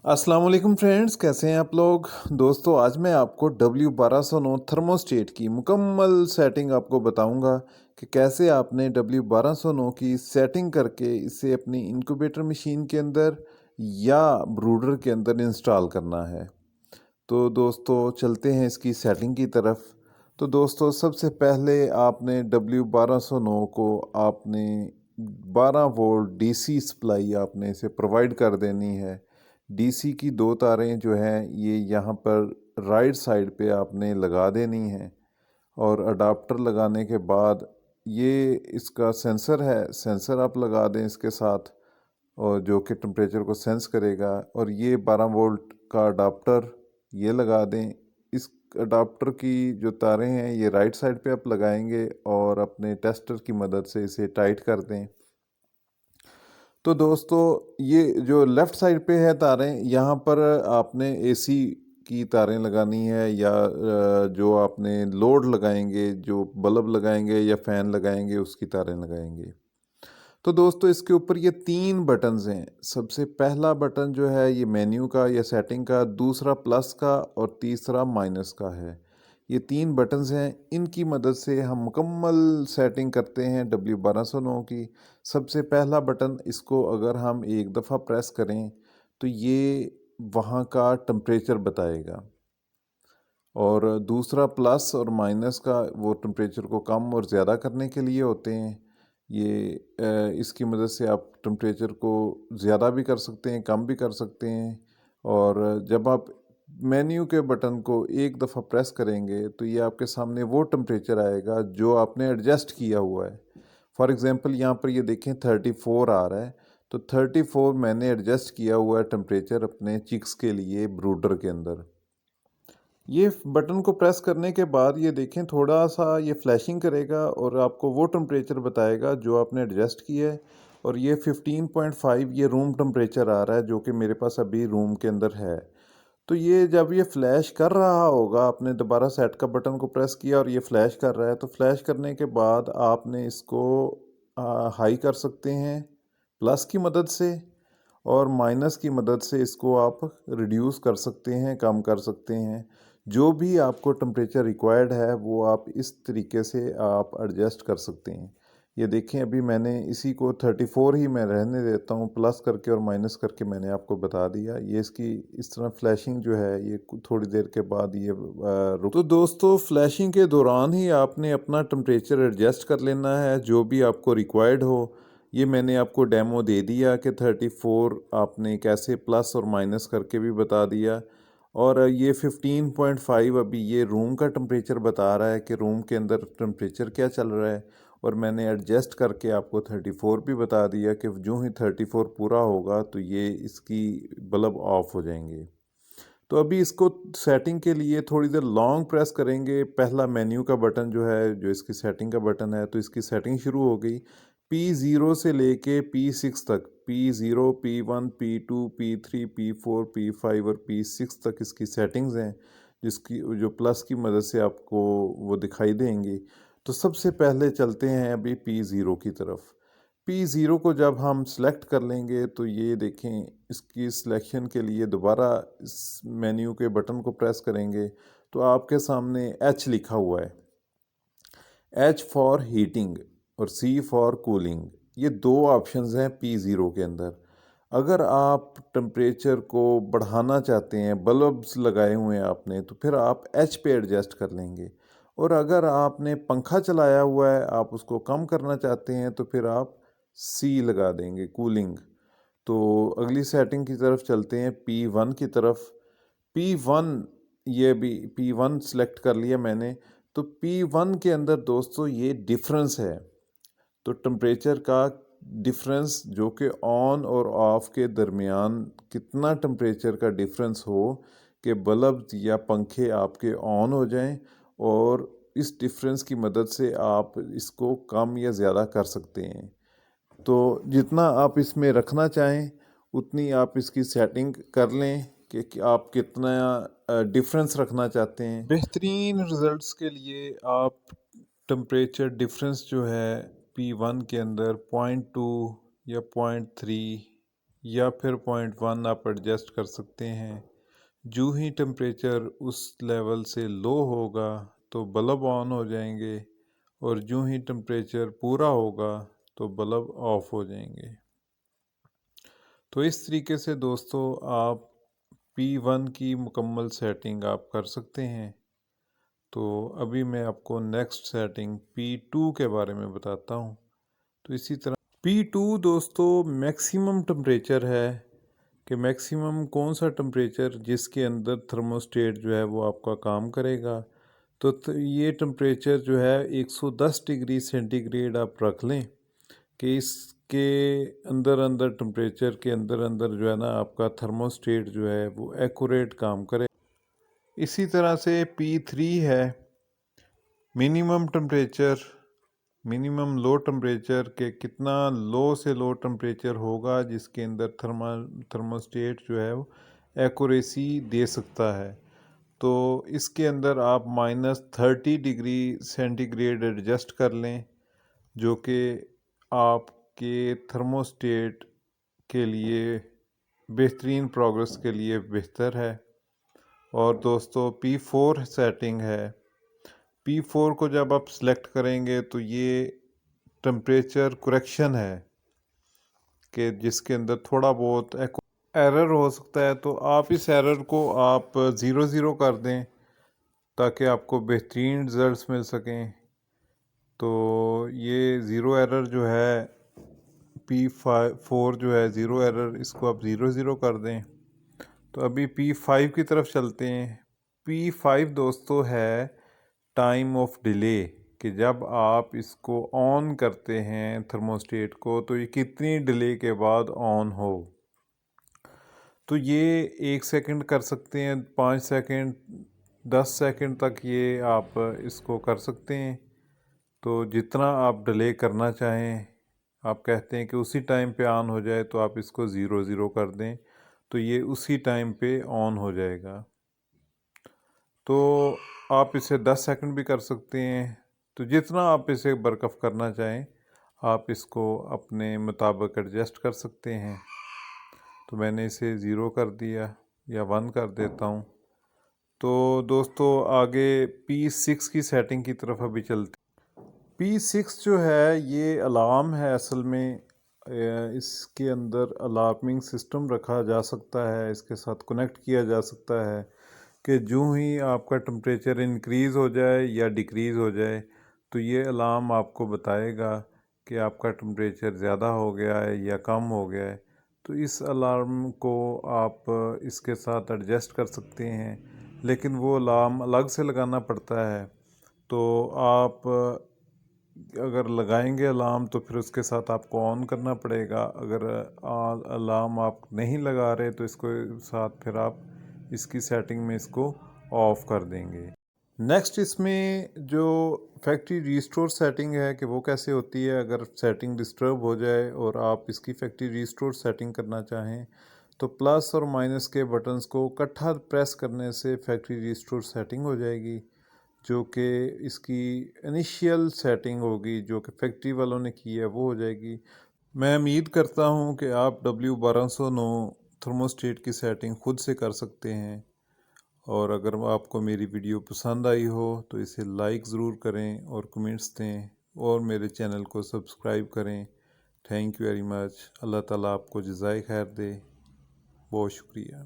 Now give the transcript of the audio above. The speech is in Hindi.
अस्सलाम वालेकुम फ्रेंड्स, कैसे हैं आप लोग। दोस्तों आज मैं आपको W1209 थर्मोस्टेट की मुकम्मल सेटिंग आपको बताऊंगा कि कैसे आपने W1209 की सेटिंग करके इसे अपनी इंक्यूबेटर मशीन के अंदर या ब्रूडर के अंदर इंस्टॉल करना है। तो दोस्तों चलते हैं इसकी सेटिंग की तरफ। तो दोस्तों सबसे पहले आपने W1209 को आपने 12 वोल्ट डीसी सप्लाई आपने इसे प्रोवाइड कर देनी है। डीसी की दो तारें जो हैं ये यहाँ पर राइट साइड पे आपने लगा देनी है और अडाप्टर लगाने के बाद ये इसका सेंसर है, सेंसर आप लगा दें इसके साथ और जो कि टेम्परेचर को सेंस करेगा। और ये 12 वोल्ट का अडाप्टर ये लगा दें। इस अडाप्टर की जो तारें हैं ये राइट साइड पे आप लगाएंगे और अपने टेस्टर की मदद से इसे टाइट कर दें। तो दोस्तों ये जो लेफ़्ट साइड पे है तारें, यहाँ पर आपने एसी की तारें लगानी है या जो आपने लोड लगाएंगे, जो बल्ब लगाएंगे या फ़ैन लगाएंगे उसकी तारें लगाएंगे। तो दोस्तों इसके ऊपर ये 3 बटन्स हैं। सबसे पहला बटन जो है ये मेन्यू का या सेटिंग का, दूसरा प्लस का और तीसरा माइनस का है। ये 3 बटन्स हैं, इनकी मदद से हम मुकम्मल सेटिंग करते हैं W1209 की। सबसे पहला बटन, इसको अगर हम एक दफ़ा प्रेस करें तो ये वहाँ का टेम्परेचर बताएगा और दूसरा प्लस और माइनस का वो टेम्परेचर को कम और ज़्यादा करने के लिए होते हैं। ये इसकी मदद से आप टेम्परेचर को ज़्यादा भी कर सकते हैं, कम भी कर सकते हैं। और जब आप मेन्यू के बटन को एक दफ़ा प्रेस करेंगे तो ये आपके सामने वो टेम्परेचर आएगा जो आपने एडजस्ट किया हुआ है। फॉर एग्ज़ाम्पल यहाँ पर ये देखें 34 आ रहा है, तो 34 मैंने एडजस्ट किया हुआ है टेम्परेचर अपने चिक्स के लिए ब्रूडर के अंदर। ये बटन को प्रेस करने के बाद ये देखें थोड़ा सा ये फ्लैशिंग करेगा और आपको वो टेम्परेचर बताएगा जो आपने एडजस्ट किया है। और ये 15.5 ये रूम टेम्परेचर आ रहा है जो कि मेरे पास अभी रूम के अंदर है। तो ये जब ये फ्लैश कर रहा होगा, आपने दोबारा सेट का बटन को प्रेस किया और ये फ्लैश कर रहा है, तो फ्लैश करने के बाद आपने इसको हाई कर सकते हैं प्लस की मदद से और माइनस की मदद से इसको आप रिड्यूस कर सकते हैं, कम कर सकते हैं। जो भी आपको टेम्परेचर रिक्वायर्ड है वो आप इस तरीके से आप एडजस्ट कर सकते हैं। ये देखें अभी मैंने इसी को 34 ही मैं रहने देता हूँ, प्लस करके और माइनस करके मैंने आपको बता दिया। ये इसकी इस तरह फ्लैशिंग जो है ये थोड़ी देर के बाद ये रुक। तो दोस्तों फ्लैशिंग के दौरान ही आपने अपना टेम्परेचर एडजस्ट कर लेना है जो भी आपको रिक्वायर्ड हो। ये मैंने आपको डेमो दे दिया कि 34 आपने कैसे प्लस और माइनस करके भी बता दिया। और ये 15.5 अभी ये रूम का टेम्परेचर बता रहा है कि रूम के अंदर टेम्परेचर क्या चल रहा है। और मैंने एडजस्ट करके आपको 34 भी बता दिया कि जो ही 34 पूरा होगा तो ये इसकी बल्ब ऑफ हो जाएंगे। तो अभी इसको सेटिंग के लिए थोड़ी देर लॉन्ग प्रेस करेंगे। पहला मेन्यू का बटन जो है, जो इसकी सेटिंग का बटन है, तो इसकी सेटिंग शुरू हो गई। P0 से लेके P6 तक, P0, P1, P2, P3, P4, P5 और P6 तक इसकी सेटिंग्स हैं जिसकी जो प्लस की मदद से आपको वो दिखाई देंगी। तो सबसे पहले चलते हैं अभी P0 की तरफ। P0 को जब हम सेलेक्ट कर लेंगे तो ये देखें इसकी सिलेक्शन के लिए दोबारा इस मेन्यू के बटन को प्रेस करेंगे तो आपके सामने H लिखा हुआ है। H फॉर हीटिंग और C फॉर कूलिंग, ये दो ऑप्शंस हैं P0 के अंदर। अगर आप टेम्परेचर को बढ़ाना चाहते हैं, बल्ब्स लगाए हुए हैं आपने, तो फिर आप H पे एडजस्ट कर लेंगे। और अगर आपने पंखा चलाया हुआ है, आप उसको कम करना चाहते हैं, तो फिर आप C लगा देंगे, कूलिंग। तो अगली सेटिंग की तरफ चलते हैं, P1 की तरफ। P1, ये भी P1 सेलेक्ट कर लिया मैंने। तो P1 के अंदर दोस्तों ये डिफरेंस है। तो टेम्परेचर का डिफरेंस जो कि ऑन और ऑफ के दरमियान कितना टेम्परेचर का डिफरेंस हो कि बल्ब या पंखे आपके ऑन हो जाएं, और इस डिफरेंस की मदद से आप इसको कम या ज़्यादा कर सकते हैं। तो जितना आप इसमें रखना चाहें उतनी आप इसकी सेटिंग कर लें कि आप कितना डिफरेंस रखना चाहते हैं। बेहतरीन रिजल्ट्स के लिए आप टेम्परेचर डिफरेंस जो है P1 के अंदर 0.2 या 0.3 या फिर 0.1 आप एडजस्ट कर सकते हैं। जो ही टेम्परेचर उस लेवल से लो होगा तो बल्ब ऑन हो जाएंगे, और जो ही टेम्परेचर पूरा होगा तो बल्ब ऑफ हो जाएंगे। तो इस तरीके से दोस्तों आप P1 की मुकम्मल सेटिंग आप कर सकते हैं। तो अभी मैं आपको नेक्स्ट सेटिंग P2 के बारे में बताता हूँ। तो इसी तरह P2 दोस्तों मैक्सिमम टेम्परेचर है, कि मैक्सिमम कौन सा टेम्परेचर जिसके अंदर थर्मोस्टेट जो है वो आपका काम करेगा। तो ये टेम्परेचर जो है 110 डिग्री सेंटीग्रेड आप रख लें, कि इसके अंदर अंदर टेम्परेचर के अंदर अंदर जो है ना आपका थर्मोस्टेट जो है वो एक्यूरेट काम करे। इसी तरह से P3 है minimum temperature, minimum low temperature के कितना लो से लो टेम्परेचर होगा जिसके अंदर थर्मोस्टेट जो है वो एक्यूरेसी दे सकता है। तो इसके अंदर आप -30 डिग्री सेंटीग्रेड एडजस्ट कर लें, जो कि आपके थर्मोस्टेट के लिए बेहतरीन प्रोग्रेस के लिए बेहतर है। और दोस्तों P4 सेटिंग है। P4 को जब आप सिलेक्ट करेंगे तो ये टेम्परेचर करेक्शन है, कि जिसके अंदर थोड़ा बहुत एरर हो सकता है। तो आप इस एरर को आप 0 कर दें ताकि आपको बेहतरीन रिजल्ट्स मिल सकें। तो ये ज़ीरो एरर जो है P4 जो है ज़ीरो एरर, इसको आप 0 कर दें। तो अभी P5 की तरफ चलते हैं। P5 दोस्तों है टाइम ऑफ डिले, कि जब आप इसको ऑन करते हैं थर्मोस्टेट को तो ये कितनी डिले के बाद ऑन हो। तो ये 1 सेकंड कर सकते हैं, 5 सेकंड, 10 सेकंड तक ये आप इसको कर सकते हैं। तो जितना आप डिले करना चाहें, आप कहते हैं कि उसी टाइम पे ऑन हो जाए, तो आप इसको 0 कर दें, तो ये उसी टाइम पे ऑन हो जाएगा। तो आप इसे 10 सेकंड भी कर सकते हैं। तो जितना आप इसे बरकफ करना चाहें आप इसको अपने मुताबिक एडजस्ट कर सकते हैं। तो मैंने इसे 0 कर दिया, या 1 कर देता हूँ। तो दोस्तों आगे P6 की सेटिंग की तरफ अभी चलते। P6 जो है ये अलार्म है असल में। इसके अंदर अलार्मिंग सिस्टम रखा जा सकता है, इसके साथ कनेक्ट किया जा सकता है, कि जो ही आपका टेम्परेचर इंक्रीज़ हो जाए या डिक्रीज़ हो जाए तो ये अलार्म आपको बताएगा कि आपका टेम्परेचर ज़्यादा हो गया है या कम हो गया है। तो इस अलार्म को आप इसके साथ एडजस्ट कर सकते हैं, लेकिन वो अलार्म अलग से लगाना पड़ता है। तो आप अगर लगाएंगे अलार्म तो फिर उसके साथ आपको ऑन करना पड़ेगा। अगर अलार्म आप नहीं लगा रहे तो इसको साथ फिर आप इसकी सेटिंग में इसको ऑफ कर देंगे। नेक्स्ट इसमें जो फैक्ट्री रीस्टोर सेटिंग है कि वो कैसे होती है। अगर सेटिंग डिस्टर्ब हो जाए और आप इसकी फैक्ट्री रीस्टोर सेटिंग करना चाहें तो प्लस और माइनस के बटन्स को इकट्ठा प्रेस करने से फैक्ट्री रीस्टोर सेटिंग हो जाएगी, जो कि इसकी इनिशियल सेटिंग होगी जो कि फैक्ट्री वालों ने की है वो हो जाएगी। मैं उम्मीद करता हूँ कि आप W1209 थर्मोस्टेट की सेटिंग खुद से कर सकते हैं। और अगर आपको मेरी वीडियो पसंद आई हो तो इसे लाइक ज़रूर करें और कमेंट्स दें, और मेरे चैनल को सब्सक्राइब करें। Thank you very much. अल्लाह ताला आपको जज़ाए खैर दे। बहुत शुक्रिया।